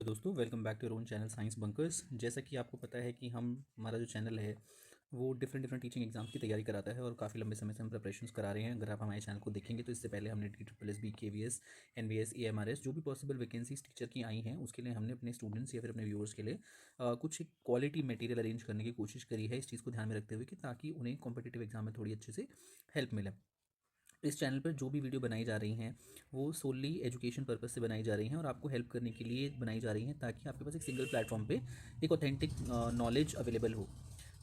तो दोस्तों welcome back to your own channel Science Bunkers. जैसा कि आपको पता है कि हमारा जो चैनल है वो डिफरेंट डिफरेंट टीचिंग एग्जाम्स की तैयारी कराता है और काफ़ी लंबे समय से हम प्रिपरेशंस करा रहे हैं। अगर आप हमारे चैनल को देखेंगे तो इससे पहले हमने DSSB KVS NVS AMRS जो भी पॉसिबल वैकेंसीज टीचर की आई हैं उसके लिए हमने अपने स्टूडेंट्स या फिर अपने व्यूअर्स के लिए कुछ क्वालिटी मटेरियल अरेंज करने की कोशिश करी है, इस चीज़ को ध्यान में रखते हुए कि ताकि उन्हें कॉम्पिटिटिव एग्जाम में थोड़ी अच्छे से हेल्प मिले। इस चैनल पर जो भी वीडियो बनाई जा रही हैं वो सोली एजुकेशन पर्पज़ से बनाई जा रही हैं और आपको हेल्प करने के लिए बनाई जा रही हैं ताकि आपके पास एक सिंगल प्लेटफॉर्म पे एक ऑथेंटिक नॉलेज अवेलेबल हो।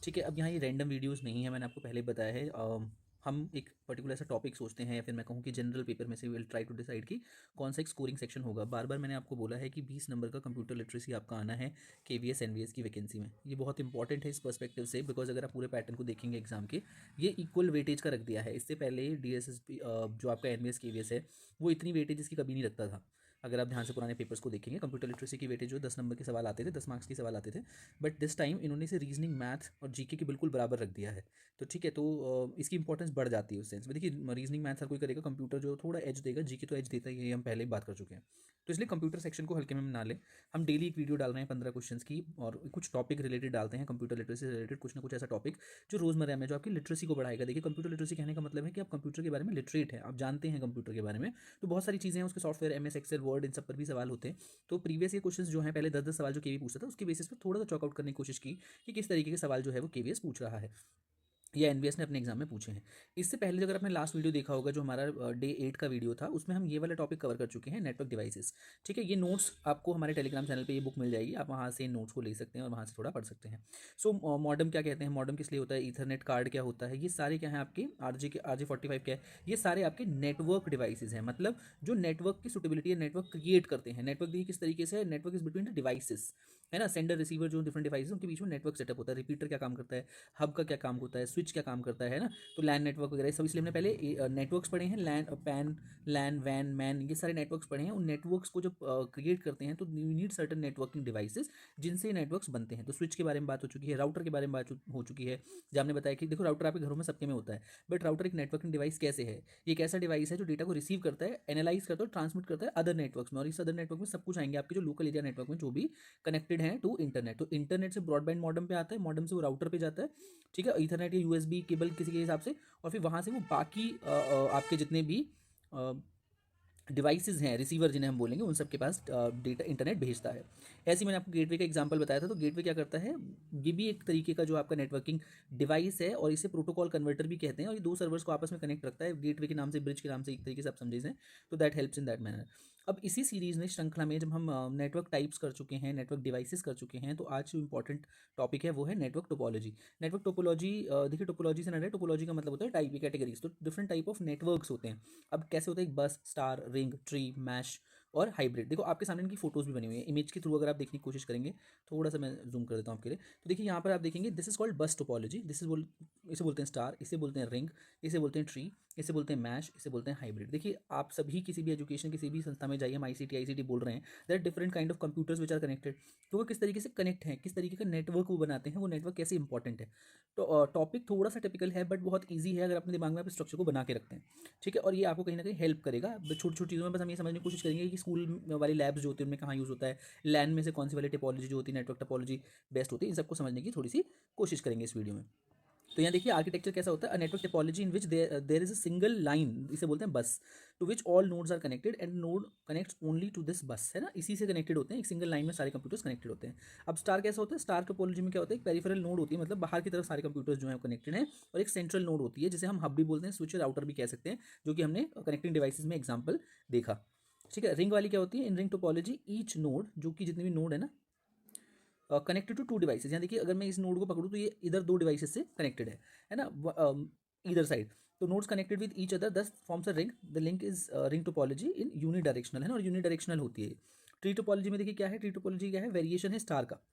ठीक है, अब यहाँ ये रैंडम वीडियोस नहीं है, मैंने आपको पहले ही बताया है। हम एक पर्टिकुलर ऐसा टॉपिक सोचते हैं या फिर मैं कहूँ कि जनरल पेपर में से विल ट्राई टू डिसाइड कि कौन सा एक स्कोरिंग सेक्शन होगा। बार बार मैंने आपको बोला है कि 20 नंबर का कंप्यूटर लिटरेसी आपका आना है KVS NVS की वैकेंसी में। ये बहुत इंपॉर्टेंट है इस पर्सपेक्टिव से, बिकॉज अगर आप पूरे पैटर्न को देखेंगे एग्जाम के, ये इक्वल वेटेज का रख दिया है। इससे पहले DSSB जो आपका NVS KVS है वो इतनी वेटेज इसकी कभी नहीं रखता था। अगर आप ध्यान से पुराने पेपर्स को देखेंगे कंप्यूटर लिटरेसी की वेटेज जो 10 नंबर के सवाल आते थे, 10 मार्क्स के सवाल आते थे, बट दिस टाइम इन्होंने इसे रीजनिंग, मैथ और जीके के बिल्कुल बराबर रख दिया है। तो ठीक है, तो इसकी इंपॉर्टेंस बढ़ जाती है उस सेंस में। देखिए रीजनिंग मैथ हर कोई करेगा, कंप्यूटर जो थोड़ा एज देगा, जीके तो एज देता ही है, ये हम पहले ही बात कर चुके हैं। तो इसलिए कंप्यूटर सेक्शन को हल्के में ना लें। हम डेली एक वीडियो डाल रहे हैं 15 क्वेश्चंस की और कुछ टॉपिक रिलेटेड डालते हैं कंप्यूटर लिटरेसी से रिलेटेड, कुछ ना कुछ ऐसा टॉपिक जो रोजमर्रा में जो आपकी लिटरेसी को बढ़ाएगा। देखिए कंप्यूटर लिटरेसी कहने का मतलब है कि आप कंप्यूटर के बारे में लिटरेट है, आप जानते हैं कंप्यूटर के बारे में। तो बहुत सारी चीज़ें हैं उसके, सॉफ्टवेयर MS एक्सेल वर्ड, इन सब पर भी सवाल होते हैं। तो प्रीवियस ये क्वेश्चंस जो हैं, पहले 10-10 सवाल जो केवी पूछता था उसके बेसिस पे थोड़ा सा चॉकआउट करने की कोशिश की कि किस तरीके के सवाल जो है वो केवीएस पूछ रहा है या NVS ने अपने एग्जाम में पूछे हैं। इससे पहले अगर आपने लास्ट वीडियो देखा होगा जो हमारा डे 8 का वीडियो था, उसमें हम ये वाला टॉपिक कवर कर चुके हैं, नेटवर्क डिवाइसेस। ठीक है, ये नोट्स आपको हमारे टेलीग्राम चैनल पे ये बुक मिल जाएगी, आप वहाँ से नोट्स को ले सकते हैं और वहाँ से थोड़ा पढ़ सकते हैं। सो मॉडम क्या कहते हैं, मॉडम किस लिए होता है, ईथरनेट कार्ड क्या होता है, ये सारे क्या हैं आपके RJ45 क्या है, ये सारे आपके नेटवर्क डिवाइसेज हैं। मतलब जो नेटवर्क की सुटेबिलिटी है, नेटवर्क क्रिएट करते हैं। नेटवर्क देखिए किस तरीके से, network is between the devices, है ना। सेंडर रिसीवर जो डिफरेंट डिवाइसेस उनके बीच में नेटवर्क सेटअप होता है। रिपीटर क्या काम करता है, हब का क्या काम होता है, स्विच क्या काम करता है ना। तो लैन नेटवर्क वगैरह सब, इसलिए हमने पहले नेटवर्क्स पढ़े हैं, लैन पैन लैन वैन मैन, ये सारे नेटवर्क्स पढ़े हैं। उन नेटवर्क्स को जब क्रिएट करते हैं तो you need certain networking devices जिनसे नेटवर्क्स बनते हैं। तो स्विच के बारे में बात हो चुकी है, राउटर के बारे में बात हो चुकी है, जब हमने बताया कि देखो राउटर आपके घरों में सबके में होता है, बट राउटर एक नेटवर्किंग डिवाइस कैसे है, ये एक ऐसा डिवाइस है जो डेटा को रिसीव करता है, एनालाइज करता है और ट्रांसमिट करता है अदर नेटवर्क्स में। और इस अदर नेटवर्क में सब कुछ आएंगे आपके जो लोकल एरिया नेटवर्क में जो भी कनेक्टेड है टू इंटरनेट। तो इंटरनेट से ब्रॉडबैंड मॉडम पे आता है, मॉडम से वो राउटर पे जाता है। ठीक है, ईथरनेट या USB केबल किसी के हिसाब से, और फिर वहाँ से वो बाकी आपके जितने भी डिवाइसेज हैं, रिसीवर जिन्हें हम बोलेंगे, उन सब के पास डेटा इंटरनेट भेजता है। ऐसे ही मैंने आपको गेटवे का एग्जांपल बताया था। तो गेटवे क्या करता है, ये भी एक तरीके का जो आपका नेटवर्किंग डिवाइस है और इसे प्रोटोकॉल कन्वर्टर भी कहते हैं, और ये दो सर्वर्स को आपस में कनेक्ट रखता है गेटवे के नाम से, ब्रिज के नाम से, एक तरीके से आप समझे हैं। तो that helps in that manner. अब इसी सीरीज में, श्रृंखला में, जब हम नेटवर्क टाइप्स कर चुके हैं, नेटवर्क डिवाइसेस कर चुके हैं, तो आज जो इंपॉर्टेंट टॉपिक है वो है नेटवर्क टोपोलॉजी। नेटवर्क टोपोलॉजी, देखिए टोपोलॉजी से ना, टोपोलॉजी का मतलब होता है टाइप, कैटेगरीज। तो डिफरेंट टाइप ऑफ नेटवर्क्स होते हैं। अब कैसे होते हैं, बस, स्टार, रिंग, ट्री, मैश और हाइब्रिड। देखो आपके सामने इनकी फोटोज भी बनी हुई है, इमेज के थ्रू अगर आप देखने की कोशिश करेंगे, थोड़ा सा मैं जूम कर देता हूँ आपके लिए। तो देखिए यहाँ पर आप देखेंगे, दिस इज कॉल्ड बस टोपोलॉजी। इसे बोलते हैं स्टार, इसे बोलते हैं रिंग, इसे बोलते हैं ट्री, इसे बोलते हैं मैश, इसे बोलते हैं हाइब्रिड। देखिए आप सभी किसी भी एजुकेशन, किसी भी संस्था में जाइए, हम ICT बोल रहे हैं, there are different kind of computers which are connected. तो वो किस तरीके से कनेक्ट हैं, किस तरीके का नेटवर्क वो बनाते हैं, वो नेटवर्क कैसे इंपॉर्टेंट है। तो टॉपिक थोड़ा सा टिपिकल है बट बहुत ईजी है अगर अपने दिमाग में आप स्ट्रक्चर को बना के रखते हैं। ठीक है, और ये आपको कहीं ना कहीं हेल्प करेगा छोटी छोटी चीज़ों में। बस हम ये समझने की कोशिश करेंगे कि स्कूल वाली लैब्स जो होती है उनमें कहाँ यूज़ होता है, लैन में से कौन सी वाली टिपोलॉजी जो होती है, नेटवर्क टोपोलॉजी बेस्ट होती है, इन सबको समझने की थोड़ी सी कोशिश करेंगे इस वीडियो में। तो यहाँ देखिए आर्किटेक्चर कैसा होता है, network topology in which there is a single line, इसे बोलते हैं bus, to which all nodes are connected and node connects only to this bus, है ना। इसी से कनेक्टेड होते हैं, एक सिंगल लाइन में सारे कंप्यूटर्स कनेक्टेड होते हैं। अब स्टार कैसा होता है, स्टार टोपोलॉजी में क्या होता है, एक पेरिफेरल नोड होती है, मतलब बाहर की तरफ सारे कंप्यूटर्स जो है कनेक्टेड हैं, और एक सेंट्रल नोड होती है जिसे हम हब भी बोलते हैं, स्विच राउटर भी कह सकते हैं, जो कि हमने कनेक्टिंग डिवाइसेज में एग्जाम्पल देखा। ठीक है, रिंग वाली क्या होती है, in ring topology each node, जो कि जितने भी नोड है ना, कनेक्टेड टू 2 डिवाइसेज। यहाँ देखिए अगर मैं इस नोड को पकड़ूँ तो ये इधर 2 डिवाइसेज से कनेक्टेड है ना, इधर साइड। तो nodes connected with each other this forms a ring, the link is ring topology in unidirectional, है ना, और यूनिडायरेक्शनल होती है। ट्री टोपोलॉजी में देखिए क्या है, ट्री टोपोलॉजी क्या है, वेरिएशन है स्टार का।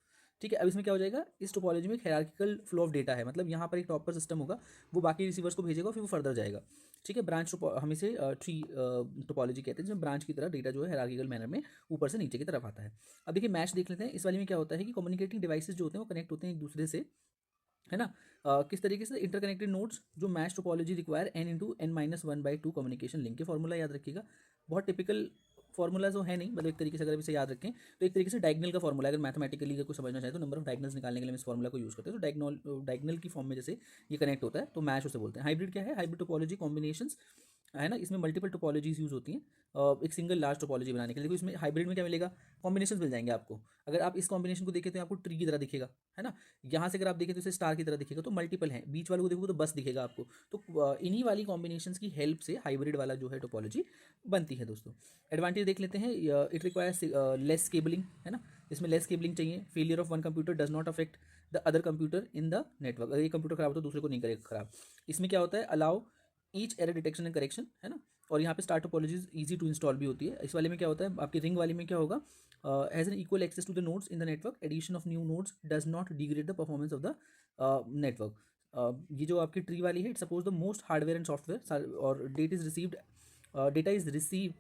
ठीक है, अब इसमें क्या हो जाएगा, इस टोपोलॉजी में एक हायरार्किकल फ्लो ऑफ डेटा है, मतलब यहाँ पर एक टॉप पर सिस्टम होगा, वो बाकी रिसीवर्स को भेजेगा, फिर वो फर्दर जाएगा। ठीक है, ब्रांच हम इसे ट्री टोपोलॉजी कहते हैं, जिसमें ब्रांच की तरह डेटा जो है हायरार्किकल मैनर में ऊपर से नीचे की तरफ आता है। अब देखिए मैच देख लेते हैं, इस वाली में क्या होता है कि कम्युनिकेटिंग डिवाइसेज जो होते हैं वो कनेक्ट होते हैं एक दूसरे से, है ना। किस तरीके से, इंटरकनेक्टेड नोड्स जो match topology require n into n-1/2 communication link के फॉर्मूला याद रखिएगा, बहुत टिपिकल फॉर्मूला तो है नहीं, मतलब एक तरीके से अगर इसे याद रखें तो एक तरीके से डायगनल का फॉर्मूला, अगर मैथमेटिकली अगर कोई समझना चाहे तो नंबर ऑफ डायगनल्स निकालने के लिए हम इस फॉर्मूला को यूज़ करते हैं। तो डायगनल की फॉर्म में जैसे ये कनेक्ट होता है तो मैश उसे बोलते हैं। हाइब्रिड क्या है? हाइब्रिड टोपोलॉजी कॉम्बिनेशंस है ना, इसमें मल्टीपल टोपोलॉजीज यूज़ होती हैं एक सिंगल लार्ज टोपोलॉजी बनाने के लिए। देखो इसमें हाइब्रिड में क्या मिलेगा? कॉम्बिनेशन मिल जाएंगे आपको। अगर आप इस कॉम्बिनेशन को देखें तो आपको ट्री की तरह दिखेगा, है ना। यहाँ से अगर आप देखें तो इसे स्टार की तरह दिखेगा, तो मल्टीपल है। बीच वालों को देखो तो बस दिखेगा आपको। तो इन्हीं वाली कॉम्बिनेशन की हेल्प से हाइब्रिड वाला जो है टोपोलॉजी बनती है दोस्तों। एडवांटेज देख लेते हैं। इट रिक्वायर्स लेस केबलिंग, है ना, इसमें लेस केबलिंग चाहिए। Failure of one computer does not affect the other computer in the network. अगर एक कंप्यूटर खराब हो तो दूसरे को नहीं करेगा खराब। इसमें क्या होता है? Allow each error detection and correction, है ना। और यहाँ पे star topologies easy to install भी होती है। इस वाले में क्या होता है? आपकी रिंग वाली में क्या होगा? Has an equal access to the nodes in the network. Addition of new nodes does not degrade the performance of the network. ये जो आपकी ट्री वाली है, it supports the most hardware and software और data is receive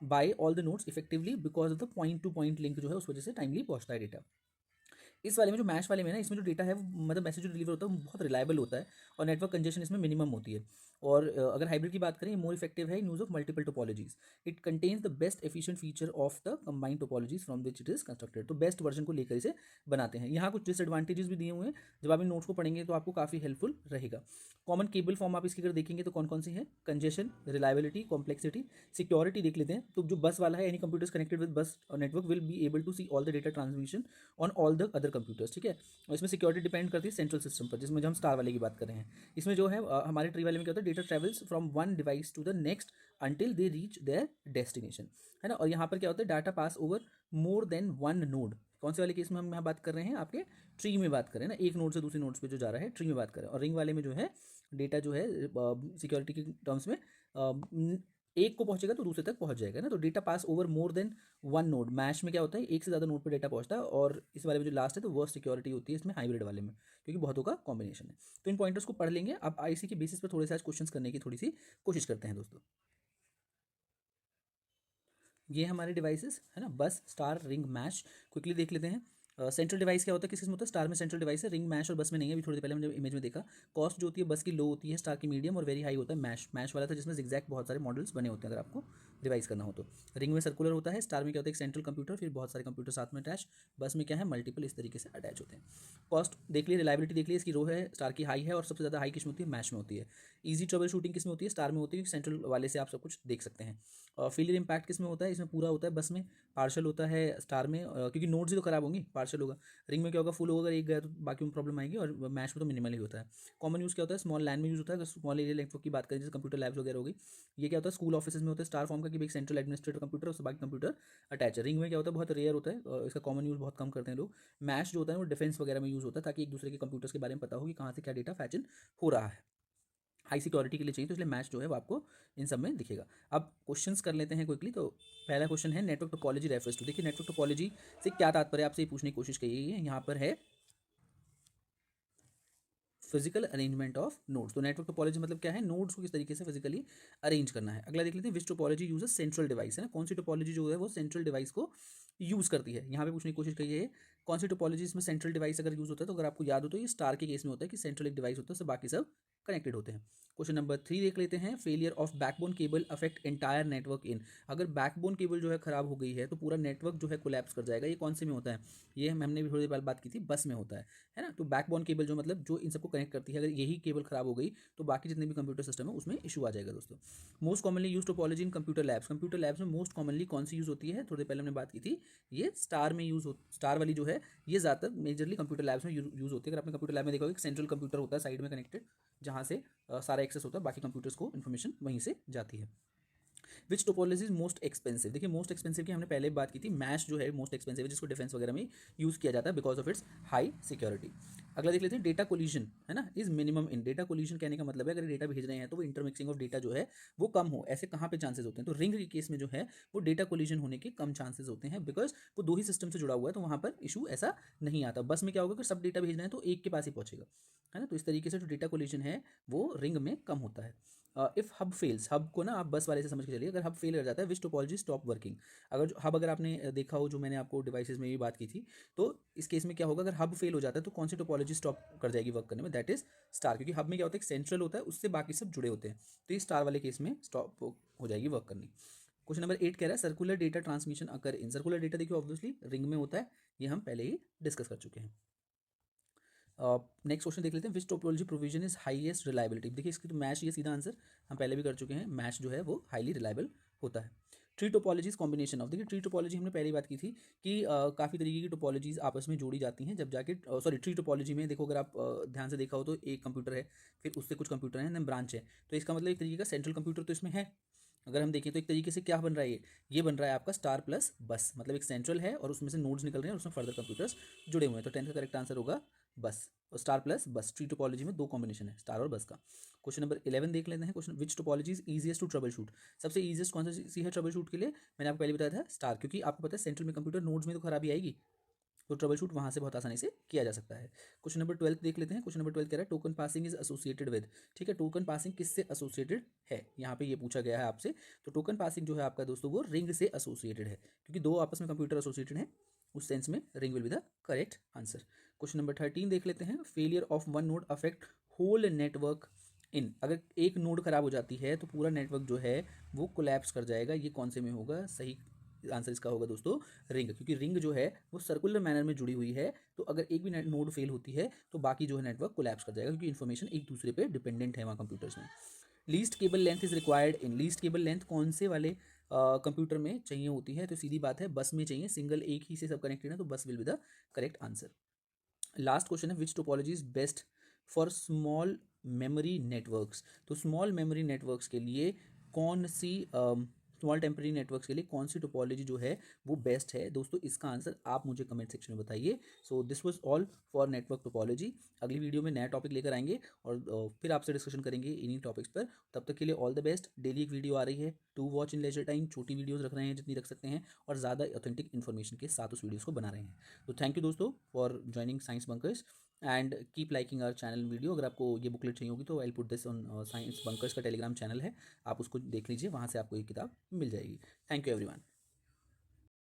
by all the nodes effectively because of the point to point link जो है उस वजह से टाइमली पहुंचता है डेटा। इस वाले में जो मैश वाले में ना, इसमें जो डेटा है मतलब मैसेज जो डिलीवर होता है वो बहुत रिलायबल होता है और नेटवर्क कंजेशन इसमें मिनिमम होती है। और अगर हाइब्रिड की बात करें, मोर इफेक्टिव है in use of multiple topologies. It contains the best efficient feature of the combined topologies from which it is constructed. तो बेस्ट वर्जन को लेकर इसे बनाते हैं। यहाँ कुछ डिसएडवांटेजेस भी दिए हुए हैं, जब आप इन नोट्स को पढ़ेंगे तो आपको काफ़ी हेल्पफुल रहेगा। कॉमन केबल फॉर्म आप इसकी अगर देखेंगे तो कौन कौन सी है? कंजेशन, रिलायबिलिटी, कॉम्प्लेक्सिटी, सिक्योरिटी देख लेते हैं। तो जो बस वाला है, any computers connected with bus network will be able to see all the data transmission on all the other computers, ठीक है। और इसमें सिक्योरिटी डिपेंड करती है सेंट्रल सिस्टम पर, जिसमें जो हम स्टार वाले की बात कर रहे हैं। इसमें जो है हमारे ट्री वाले में क्या होता है? Data travels from one device to the next until they reach their destination, है ना। और यहाँ पर क्या होता है? Data pass over more than one node. कौन से वाले केस में हम यहाँ बात कर रहे हैं? आपके ट्री में बात करें ना, एक नोड से दूसरे नोड्स पे जो जा रहा है, ट्री में बात करें। और रिंग वाले में जो है डेटा जो है सिक्योरिटी के टर्म्स में एक को पहुंचेगा तो दूसरे तक पहुंच जाएगा ना। तो data pass over more than one node. Mesh में क्या होता है? एक से ज़्यादा नोड पर डेटा पहुंचता है। और इस वाले में जो लास्ट है तो वर्स्ट सिक्योरिटी होती है इसमें हाइब्रिड वाले में, क्योंकि बहुतों का कॉम्बिनेशन है। तो इन पॉइंटर्स को पढ़ लेंगे। अब आईसी के बेसिस पर थोड़े से आज क्वेश्चंस करने की थोड़ी सी कोशिश करते हैं दोस्तों। ये हमारे डिवाइसेस है ना, बस, स्टार, रिंग, मैश। क्विकली देख लेते हैं। सेंट्रल डिवाइस क्या होता है? किस किस में होता है? स्टार में सेंट्रल डिवाइस है, रिंग, मैश और बस में नहीं है। अभी थोड़ी देर पहले हमने इमेज में देखा। कॉस्ट जो होती है बस की लो होती है, स्टार की मीडियम और वेरी हाई होता है मैश वाला था, जिसमें एग्जैक्ट बहुत सारे मॉडल्स बने होते हैं अगर आपको रिवाइज करना हो तो। रिंग में सर्कुलर होता है, स्टार में क्या होता है? एक सेंट्रल कंप्यूटर, फिर बहुत सारे कंप्यूटर साथ में अटैच। बस में क्या है? मल्टीपल इस तरीके से अटैच होते हैं। कॉस्ट देख लिए, रिलायबिलिटी देख लिए, इसकी रो है, स्टार की हाई है और सबसे ज़्यादा हाई किस में होती है? मैश में होती है। ईजी ट्रबल शूटिंग किस में होती है? स्टार में होती है, सेंट्रल वाले से आप सब कुछ देख सकते हैं। और फेलियर इंपैक्ट किस में होता है? इसमें पूरा होता है बस में, पार्शल होता है स्टार में, क्योंकि नोट्स ही तो खराब होंगी, पार्शल होगा। रिंग में क्या होगा? फुल होगा, अगर एक गया तो बाकी में प्रॉब्लम आएगी। और मैश में तो मिनिमल ही होता है। कॉमन यूज़ क्या होता है? स्मॉल लैन में यूज़ होता है। अगर स्मॉल एरिया नेटवर्क की बात करें, जैसे कंप्यूटर लैब्स वगैरह होगी। ये क्या होता है? स्कूल ऑफिस में होता है। स्टार फॉर्म का कि एक सेंट्रल एडमिनिस्ट्रेटर कंप्यूटर, उससे बाकी कंप्यूटर अटैच है। रिंग में क्या होता है? बहुत रेयर होता है, इसका कॉमन यूज़ बहुत कम करते हैं लोग। मैश जो होता है वो डिफेंस वगैरह में यूज़ होता है, ताकि एक दूसरे के कंप्यूटर्स के बारे में पता हो कि कहाँ से क्या डेटा फैचन हो रहा है। हाई सिक्योरिटी के लिए चाहिए, तो इसलिए मैच जो है वो आपको इन सब में दिखेगा। अब क्वेश्चंस कर लेते हैं क्विकली। तो पहला क्वेश्चन है, नेटवर्क टोपोलॉजी रेफर्स टू। देखिए नेटवर्क टोपोलॉजी से क्या तात्पर्य, आपसे ये पूछने की कोशिश की गई है। यहाँ पर है फिजिकल अरेंजमेंट ऑफ नोड्स। तो नेटवर्क टोपोलॉजी मतलब क्या है? नोड्स को किस तरीके से फिजिकली अरेंज करना है। अगला देख लेते हैं, which topology use central device, है ना। कौन सी टोपोलॉजी जो है वो सेंट्रल डिवाइस को यूज़ करती है। यहाँ पे पूछने की कोशिश की है, कौन सी टोपोलॉजी इसमें सेंट्रल डिवाइस अगर यूज़ होता है। तो अगर आपको याद हो तो ये स्टार के केस में होता है कि सेंट्रल एक डिवाइस होता है, उससे बाकी सब कनेक्टेड होते हैं। क्वेश्चन नंबर 3 देख लेते हैं, failure of backbone cable affect entire network in. अगर बैकबोन केबल जो है खराब हो गई है तो पूरा नेटवर्क जो है कोलैप्स कर जाएगा। ये कौन से में होता है? ये हमने भी थोड़ी देर पहले बात की थी, बस में होता है ना। तो बैकबोन केबल जो मतलब जो इन सबको कनेक्ट करती है, अगर यही केबल खराब हो गई तो बाकी जितने भी कंप्यूटर सिस्टम है उसमें इशू आ जाएगा दोस्तों। मोस्ट कॉमनली यूज टोपोलॉजी इन कंप्यूटर लैब्स। कंप्यूटर लैब्स में मोस्ट कॉमनली कौन सी यूज होती है? थोड़ी देर पहले हमने बात की थी, ये स्टार में यूज हो, स्टार वाली जो है ये ज़्यादातर मेजरली कंप्यूटर लैब्स में यूज होती है। अगर आपने कंप्यूटर लैब में देखा होगा कि सेंट्रल कंप्यूटर होता है साइड में कनेक्टेड, जहाँ से सारा एक्सेस होता है, बाकी कंप्यूटर्स को इन्फॉर्मेशन वहीं से जाती है। Which topology is most expensive. देखिए मोस्ट एक्सपेंसिव की हमने पहले बात की थी, मैश जो है मोस्ट एक्सपेंसिव है, जिसको डिफेंस वगैरह में यूज़ किया जाता है because of its high security. अगला देख लेते हैं, डेटा कोलिजन, है ना, is minimum in. Data collision कहने का मतलब है अगर डेटा भेज रहे हैं तो वो इंटरमिक्सिंग ऑफ डेटा जो है वो कम हो। ऐसे कहाँ पे चांसेस होते हैं? तो रिंग के केस में जो है वो डेटा कोलिजन होने के कम चांसेस होते हैं, बिकॉज वो दो ही सिस्टम से जुड़ा हुआ है, तो वहाँ पर इशू ऐसा नहीं आता। बस में क्या होगा, अगर सब डेटा भेजना है तो एक के पास ही पहुंचेगा, है ना। तो इस तरीके से जो डेटा कोलिजन है वो रिंग में कम होता है। इफ़ हब फेल्स, हब को ना आप बस वाले से समझ के चलिए, अगर हब फेल कर जाता है, विच टोपोलॉजी स्टॉप वर्किंग। अगर हब, अगर आपने देखा हो, जो मैंने आपको डिवाइसेस में भी बात की थी, तो इस केस में क्या होगा, अगर हब फेल हो जाता है तो कौन सी टोपोलॉजी स्टॉप कर जाएगी वर्क करने में? दैट इज स्टार, क्योंकि हब में क्या होता है, एक सेंट्रल होता है, उससे बाकी सब जुड़े होते हैं, तो ये स्टार वाले केस में स्टॉप हो जाएगी वर्क करनी। क्वेश्चन नंबर 8 कह रहा है सर्कुलर डेटा ट्रांसमिशन अकर इन, सर्कुलर डेटा देखिए ऑब्वियसली रिंग में होता है, ये हम पहले ही डिस्कस कर चुके हैं। नेक्स्ट क्वेश्चन देख लेते हैं, which topology provision is highest reliability. देखिए इसकी तो मैच, ये सीधा आंसर हम पहले भी कर चुके हैं, मैच जो है वो हाईली रिलायबल होता है। ट्री टोपोलॉजीज कॉम्बिनेशन ऑफ, देखिए ट्री टोपोलॉजी हमने पहले ही बात की थी कि काफ़ी तरीके की टोपोलॉजीज आपस में जोड़ी जाती हैं जब जाके, सॉरी ट्री टोपोलॉजी में देखो अगर आप ध्यान से देखा हो तो एक कंप्यूटर है, फिर उससे कुछ कंप्यूटर हैं, देन ब्रांच है, तो इसका मतलब एक तरीके का सेंट्रल कंप्यूटर तो इसमें है। अगर हम देखें तो एक तरीके से क्या बन रहा है, ये बन रहा है आपका स्टार प्लस बस, मतलब एक सेंट्रल है और उसमें से नोड्स निकल रहे हैं और उसमें फर्दर कंप्यूटर्स जुड़े हुए हैं, तो 10th का करेक्ट आंसर होगा बस। और स्टार प्लस बस, ट्री टोपोलॉजी में दो कॉम्बिनेशन है, स्टार और बस का। क्वेश्चन नंबर 11 देख लेते हैं, question which topology is easiest to troubleshoot, सबसे ईजिएस्ट कौन सी है ट्रबल शूट के लिए, मैंने आपको पहले बताया था स्टार, क्योंकि आपको पता है सेंट्रल में कंप्यूटर, नोड्स में तो खराबी आएगी, तो ट्रबल शूट वहाँ से बहुत आसानी से किया जा सकता है। क्वेश्चन नंबर 12 देख लेते हैं, क्वेश्चन नंबर 12 कह रहा है token passing is associated with, ठीक है टोकन पासिंग किससे एसोसिएटेड है, यहाँ पे ये पूछा गया है आपसे, तो टोकन पासिंग जो है आपका दोस्तों वो रिंग से एसोसिएटेड है, क्योंकि दो आपस में कंप्यूटर एसोसिएटेड है, उस सेंस में ring will be the correct answer. Question number 13 देख लेते हैं, failure of one node affect whole network in, अगर एक नोड खराब हो जाती है तो पूरा नेटवर्क जो है वो कोलैप्स कर जाएगा, ये कौन से में होगा, सही आंसर इसका होगा दोस्तों रिंग, क्योंकि रिंग जो है वो सर्कुलर मैनर में जुड़ी हुई है, तो अगर एक भी नोड फेल होती है तो बाकी जो है नेटवर्क कोलैप्स कर जाएगा, क्योंकि इन्फॉर्मेशन एक दूसरे पे डिपेंडेंट है वहाँ कंप्यूटर्स में। Least cable length is required in, least cable length कौन से वाले कंप्यूटर में चाहिए होती है, तो सीधी बात है बस में चाहिए, सिंगल एक ही से सब कनेक्टेड है, तो bus will be the correct answer. Last question है, which topology is best for small memory networks, तो स्मॉल मेमोरी नेटवर्क्स के लिए कौन सी, स्मॉल टेम्पररी नेटवर्क्स के लिए कौन सी टोपोलॉजी जो है वो बेस्ट है दोस्तों, इसका आंसर आप मुझे कमेंट सेक्शन में बताइए। So this was all for network topology, अगली वीडियो में नया टॉपिक लेकर आएंगे और फिर आपसे डिस्कशन करेंगे इन्हीं टॉपिक्स पर, तब तक के लिए ऑल द बेस्ट। डेली एक वीडियो आ रही है to watch in leisure time, छोटी वीडियोज़ रख रहे हैं जितनी रख सकते हैं, और ज़्यादा ऑथेंटिक इन्फॉर्मेशन के साथ उस वीडियोज़ को बना रहे हैं। तो थैंक यू दोस्तों for joining Science Bunkers and keep liking our channel video. अगर आपको ये बुकलेट चाहिए होगी तो I put this on Science Bunkers का टेलीग्राम चैनल है, आप उसको देख लीजिए, वहाँ से आपको ये किताब मिल जाएगी। Thank you everyone.